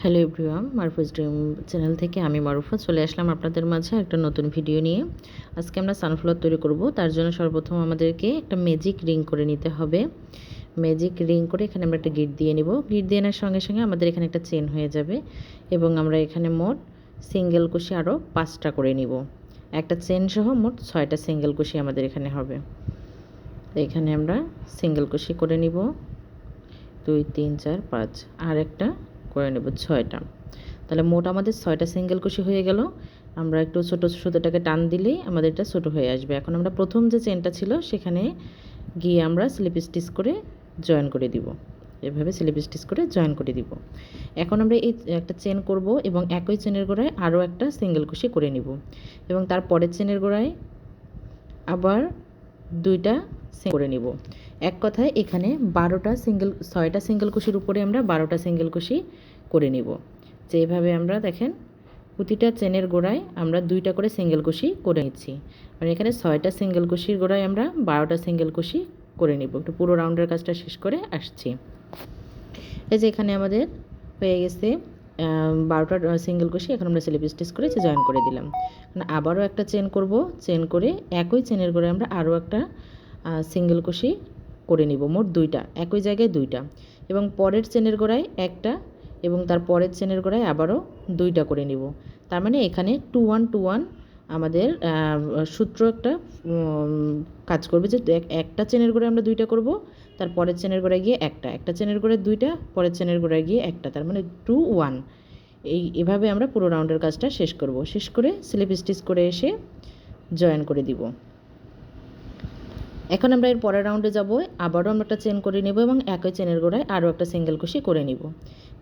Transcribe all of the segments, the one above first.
Hello everyone, মারুফাস dream channel থেকে আমি মারুফা চলে আসলাম আপনাদের মাঝে একটা নতুন ভিডিও নিয়ে। আজকে আমরা সানফ্লাওয়ার তৈরি করব। তার জন্য সর্বপ্রথম আমাদেরকে একটা ম্যাজিক রিং করে নিতে হবে। ম্যাজিক রিং করে এখানে আমরা একটা গিট দিয়ে নিব। গিট দিয়ে নেওয়ার সঙ্গে সঙ্গে আমাদের এখানে একটা চেন হয়ে যাবে এবং আমরা এখানে মোট সিঙ্গেল কুশি আরও 5টা করে নিব। একটা চেন সহ মোট 6টা সিঙ্গেল কুশি আমাদের এখানে হবে। এখানে আমরা সিঙ্গেল কুশি করে নিব 2 3 4 5, আর একটা করে নেব 6টা। তাহলে মোট আমাদের 6টা সিঙ্গেল কুশি হয়ে গেল। আমরা একটু ছোটো সুতোটাকে টান দিলেই আমাদের এটা ছোটো হয়ে আসবে। এখন আমরা প্রথম যে চেনটা ছিল সেখানে গিয়ে আমরা স্লিপ স্টিচ করে জয়েন করে দিব। এভাবে স্লিপ স্টিচ করে জয়েন করে দিব। এখন আমরা এই একটা চেন করব এবং একই চেনের গোড়ায় আরও একটা সিঙ্গেল কুশি করে নিব এবং তার পরের চেনের গোড়ায় আবার 2টা করে নিব। এক কথায় এখানে 6টা সিঙ্গেল কুশির উপরে আমরা 12টা সিঙ্গেল কুশি করে নিব। যে এইভাবে আমরা দেখেন প্রতিটা চেনের গোড়ায় আমরা 2টা করে সিঙ্গেল কুশি করে নিচ্ছি। মানে এখানে 6টা সিঙ্গেল কুশির গোড়ায় আমরা 12টা সিঙ্গেল কুশি করে নিব। একটু পুরো রাউন্ডের কাজটা শেষ করে আসছি। এই যে এখানে আমাদের হয়ে গেছে 12টা সিঙ্গেল কুশি। এখন আমরা স্লিপ স্টিচ করে জয়েন করে দিলাম। আবারও একটা চেন করব। চেন করে একই চেনের গোড়ায় আমরা আরও একটা সিঙ্গেল কুশি করে নিব। মোট 2টা, একই জায়গায় 2টা এবং পরের চেনের গোড়ায় একটা এবং তার পরের চেনের গোড়ায় আবারও 2টা করে নিব। তার মানে এখানে 2 1 2 1 আমাদের সূত্র একটা কাজ করবে যে একটা চেনের গোড়ায় আমরা 2টা করব, তার পরের চেনের গোড়ায় গিয়ে একটা চেনের গোড়ায় 2টা, পরের চেনের গোড়ায় গিয়ে একটা, তার মানে 2 1। এভাবে আমরা পুরো রাউন্ডের কাজটা শেষ করব। শেষ করে স্লিপ স্টিচ করে এসে জয়েন করে দিব। এখন আমরা এর পরের রাউন্ডে যাব। আবারও আমরা একটা চেন করে নেব এবং একই চেনের গোড়ায় আরও একটা সিঙ্গেল কুশি করে নিব।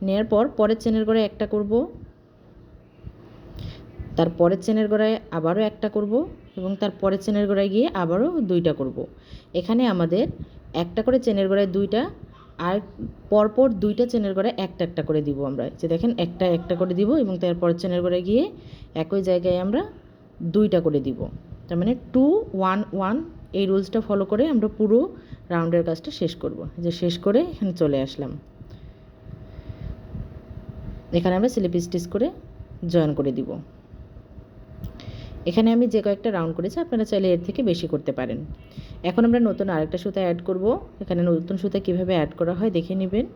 নেওয়ার পর পরের চেনের গোড়ায় একটা করব, তার পরের চেনের গোড়ায় আবারও একটা করব এবং তার পরের চেনের গোড়ায় গিয়ে আবারও 2টা করব। এখানে আমাদের একটা করে চেনের গোড়ায় 2টা আর পরপর 2টা চেনের গোড়ায় একটা একটা করে দিব। আমরা যে দেখেন একটা একটা করে দিব এবং তার পরের চেনের গোড়ায় গিয়ে একই জায়গায় আমরা 2টা করে দিব। তার মানে 2 1 1 এই রুলসটা ফলো করে আমরা পুরো রাউন্ডের কাজটা শেষ করব। যে শেষ করে এখানে চলে আসলাম। এখানে আমরা স্লিপ স্টিচ করে জয়েন করে দিব। এখানে আমি যে কয়েকটা রাউন্ড করেছি আপনারা চাইলে এর থেকে বেশি করতে পারেন। এখন আমরা নতুন আরেকটা সুতা অ্যাড করব। এখানে নতুন সুতা কিভাবে অ্যাড করা হয় দেখে নেবেন।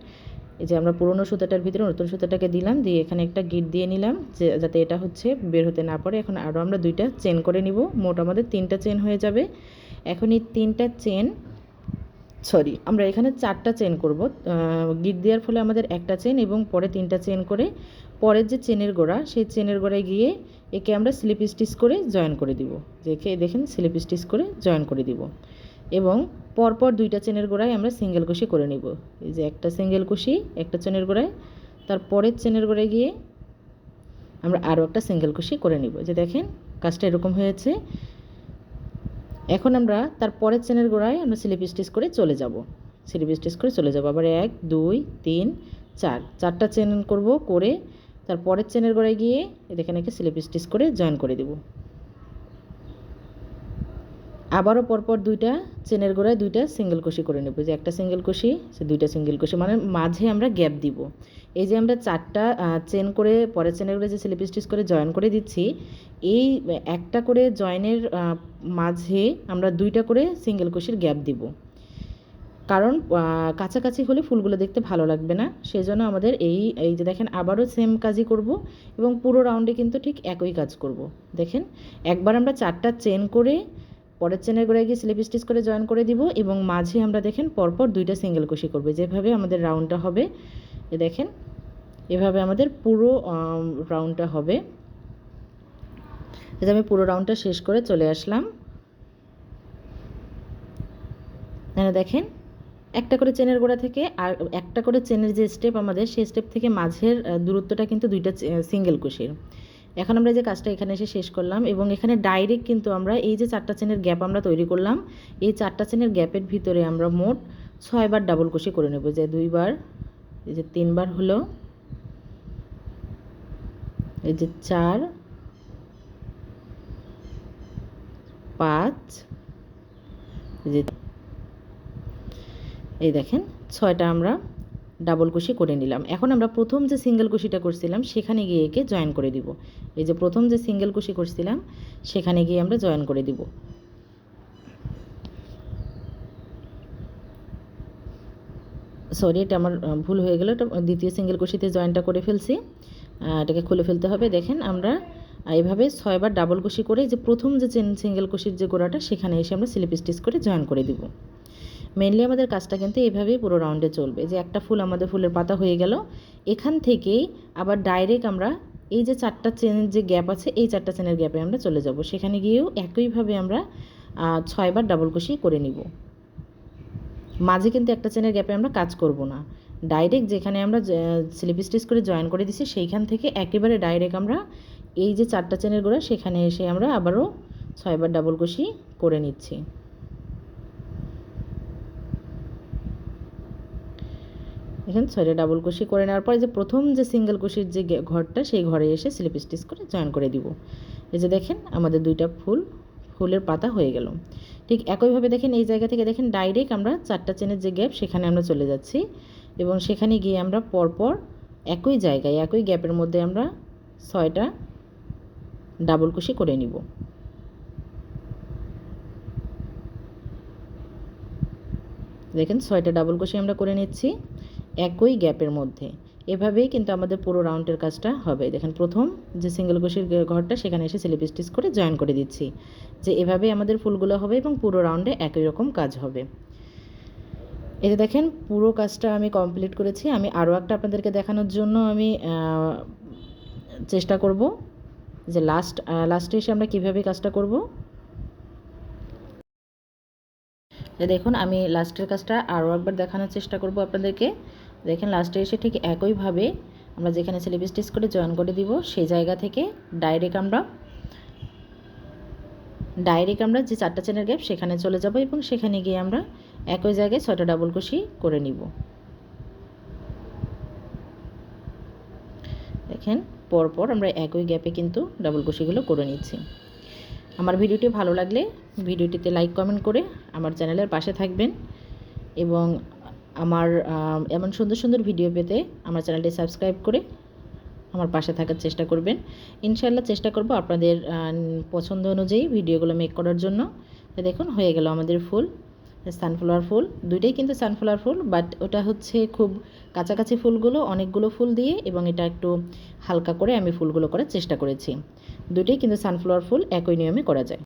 এই যে আমরা পুরনো সুতাটার ভিতরে নতুন সুতাটাকে দিলাম, দিয়ে এখানে একটা গিট দিয়ে নিলাম যে যাতে এটা হচ্ছে বের হতে না পারে। এখন আরও আমরা 2টা চেন করে নিব। মোট আমাদের 3টা চেন হয়ে যাবে। এখন এই 3টা চেন আমরা এখানে 4টা চেন করব। গিট দেওয়ার ফলে আমাদের একটা চেন এবং পরে 3টা চেন করে পরের যে চেনের গোড়া সেই চেনের গোড়ায় গিয়ে একে আমরা স্লিপ স্টিচ করে জয়েন করে দিব। দেখেন স্লিপ স্টিচ করে জয়েন করে দিব এবং পরপর 2টা চেনের গোড়ায় আমরা সিঙ্গেল কুশি করে নিব। এই যে একটা সিঙ্গেল কুশি একটা চেনের গোড়ায়, তার পরের চেনের গোড়ায় গিয়ে আমরা আরও একটা সিঙ্গেল কুশি করে নিব। যে দেখেন কাজটা এরকম হয়েছে। এখন আমরা তার পরের চেনের গোড়ায় আমরা স্লিপ স্টিচ করে চলে যাব। আবার 1 2 3 4 4টা চেন করব, করে তার পরের চেনের গোড়ায় গিয়ে এখানে স্লিপ স্টিচ করে জয়েন করে দেব। আবারও পরপর 2টা চেনের গোড়ায় 2টা সিঙ্গেল কুশি করে নেব। যে একটা সিঙ্গেল কুশি, সে 2টা সিঙ্গেল কুশি, মানে মাঝে আমরা গ্যাপ দিব। এই যে আমরা 4টা চেন করে পরের চেনের গোড়ায় যে স্লিপ স্টিচ করে জয়েন করে দিচ্ছি, এই একটা করে জয়েনের মাঝে আমরা 2টা করে সিঙ্গেল কুশির গ্যাপ দিব। কারণ কাছাকাছি হলে ফুলগুলো দেখতে ভালো লাগবে না, সেজন্য আমাদের এই যে দেখেন আবারও সেম কাজই করব এবং পুরো রাউন্ডে কিন্তু ঠিক একই কাজ করব। দেখেন একবার আমরা 4টা চেন করে পরের চেনের গোড়ায় গিয়ে স্লিপ স্টিচ করে জয়েন করে দিব এবং মাঝে আমরা দেখেন পরপর 2টা সিঙ্গেল কুশি করব। যেভাবে আমাদের রাউন্ডটা হবে দেখেন এভাবে আমাদের পুরো রাউন্ডটা হবে। আমি পুরো রাউন্ডটা শেষ করে চলে আসলাম। দেখেন একটা করে চেনের গোড়া থেকে আর একটা করে চেনের যে স্টেপ আমাদের সেই স্টেপ থেকে মাঝের দূরত্বটা কিন্তু 2টা সিঙ্গেল কুশির। এখন আমরা যে কাজটা এখানে এসে শেষ করলাম এবং এখানে ডাইরেক্ট কিন্তু আমরা এই যে 4টা চেনের গ্যাপ আমরা তৈরি করলাম, এই 4টা চেনের গ্যাপের ভিতরে আমরা মোট 6বার ডাবল কুশি করে নেব। যে 2বার, এই যে 3বার হলো, এই যে 4 5, এই যে এই দেখেন 6টা আমরা ডাবল কুশি করে নিলাম। এখন আমরা প্রথম যে সিঙ্গেল কুশিটা করছিলাম সেখানে গিয়ে একে জয়েন করে দিব। এই যে প্রথম যে সিঙ্গেল কুশি করছিলাম সেখানে গিয়ে আমরা জয়েন করে দিব। সরি, এটা আমার ভুল হয়ে গেল, এটা দ্বিতীয় সিঙ্গেল কুশিতে জয়েনটা করে ফেলছি। এটাকে খুলে ফেলতে হবে। দেখেন আমরা এইভাবে 6 বার ডাবল কুশি করে যে প্রথম যে সিঙ্গেল কুশির যে গোড়াটা সেখানে এসে আমরা স্লিপ স্টিচ করে জয়েন করে দিব। মেনলি আমাদের কাজটা কিন্তু এইভাবেই পুরো রাউন্ডে চলবে। যে একটা ফুল আমাদের ফুলের পাতা হয়ে গেল, এখান থেকেই আবার ডাইরেক্ট আমরা এই যে 4টা চেনের যে গ্যাপ আছে এই 4টা চেনের গ্যাপে আমরা চলে যাব। সেখানে গিয়েও একইভাবে আমরা 6 বার ডাবল কুশি করে নিব। মাঝে কিন্তু একটা চেনের গ্যাপে আমরা কাজ করব না, ডাইরেক্ট যেখানে আমরা স্লিপ স্টিচ করে জয়েন করে দিছি সেইখান থেকে একেবারে ডাইরেক্ট আমরা এই যে 4টা চেনের গোড়া সেখানে এসে আমরা আবারও 6 বার ডাবল কুশি করে নিচ্ছি। এখানে 6টা ডাবল কুশি করে নেওয়ার পর যে প্রথম যে সিঙ্গেল কুশির যে ঘরটা সেই ঘরে এসে স্লিপ স্টিচ করে জয়েন করে দিব। এই যে দেখেন আমাদের দুইটা ফুলের পাতা হয়ে গেল। ঠিক একইভাবে দেখেন এই জায়গা থেকে দেখেন ডাইরেক্ট আমরা 4টা চেনের যে গ্যাপ সেখানে আমরা চলে যাচ্ছি এবং সেখানে গিয়ে আমরা পরপর একই জায়গায় একই গ্যাপের মধ্যে আমরা 6টা ডাবল কুশি করে নিব। দেখেন 6টা ডাবল কুশি আমরা করে নিচ্ছি একই গ্যাপের মধ্যে। এভাবেই কিন্তু আমাদের পুরো রাউন্ডের কাজটা হবে। দেখেন প্রথম যে সিঙ্গেল কুশির ঘরটা সেখানে এসে স্লিপ স্টিচ করে জয়েন করে দিচ্ছি। যে এভাবেই আমাদের ফুলগুলো হবে এবং পুরো রাউন্ডে একই রকম কাজ হবে। এতে দেখেন পুরো কাজটা আমি কমপ্লিট করেছি। আমি আরও একটা আপনাদেরকে দেখানোর জন্য আমি চেষ্টা করব যে লাস্টে এসে আমরা কীভাবে কাজটা করব। দেখুন আমি লাস্টের কাজটা আরও একবার দেখানোর চেষ্টা করব আপনাদেরকে। দেখেন লাস্টে এসে ঠিক একইভাবে আমরা যেখানে স্লিপ স্টিচ করে জয়েন করে দিব সেই জায়গা থেকে ডাইরেক্ট আমরা যে 4টা চেনের গ্যাপ সেখানে চলে যাব এবং সেখানে গিয়ে আমরা একই জায়গায় 6টা ডাবল কুশি করে নিব। দেখেন পরপর আমরা একই গ্যাপে কিন্তু ডাবল কুশিগুলো করে নিচ্ছি। আমার ভিডিওটি ভালো লাগলে ভিডিওটিতে লাইক কমেন্ট করে আমার চ্যানেলের পাশে থাকবেন এবং আমার এমন সুন্দর সুন্দর ভিডিও পেতে আমার চ্যানেলটি সাবস্ক্রাইব করে আমার পাশে থাকার চেষ্টা করবেন। ইনশাআল্লাহ চেষ্টা করব আপনাদের পছন্দ অনুযায়ী ভিডিওগুলো মেক করার জন্য। দেখুন হয়ে গেল আমাদের ফুল, সানফ্লাওয়ার ফুল। দুইটাই কিন্তু সানফ্লাওয়ার ফুল, বাট ওটা হচ্ছে খুব কাছাকাছি ফুলগুলো অনেকগুলো ফুল দিয়ে এবং এটা একটু হালকা করে আমি ফুলগুলো করার চেষ্টা করেছি। দুইটাই কিন্তু সানফ্লাওয়ার ফুল একই নিয়মে করা যায়।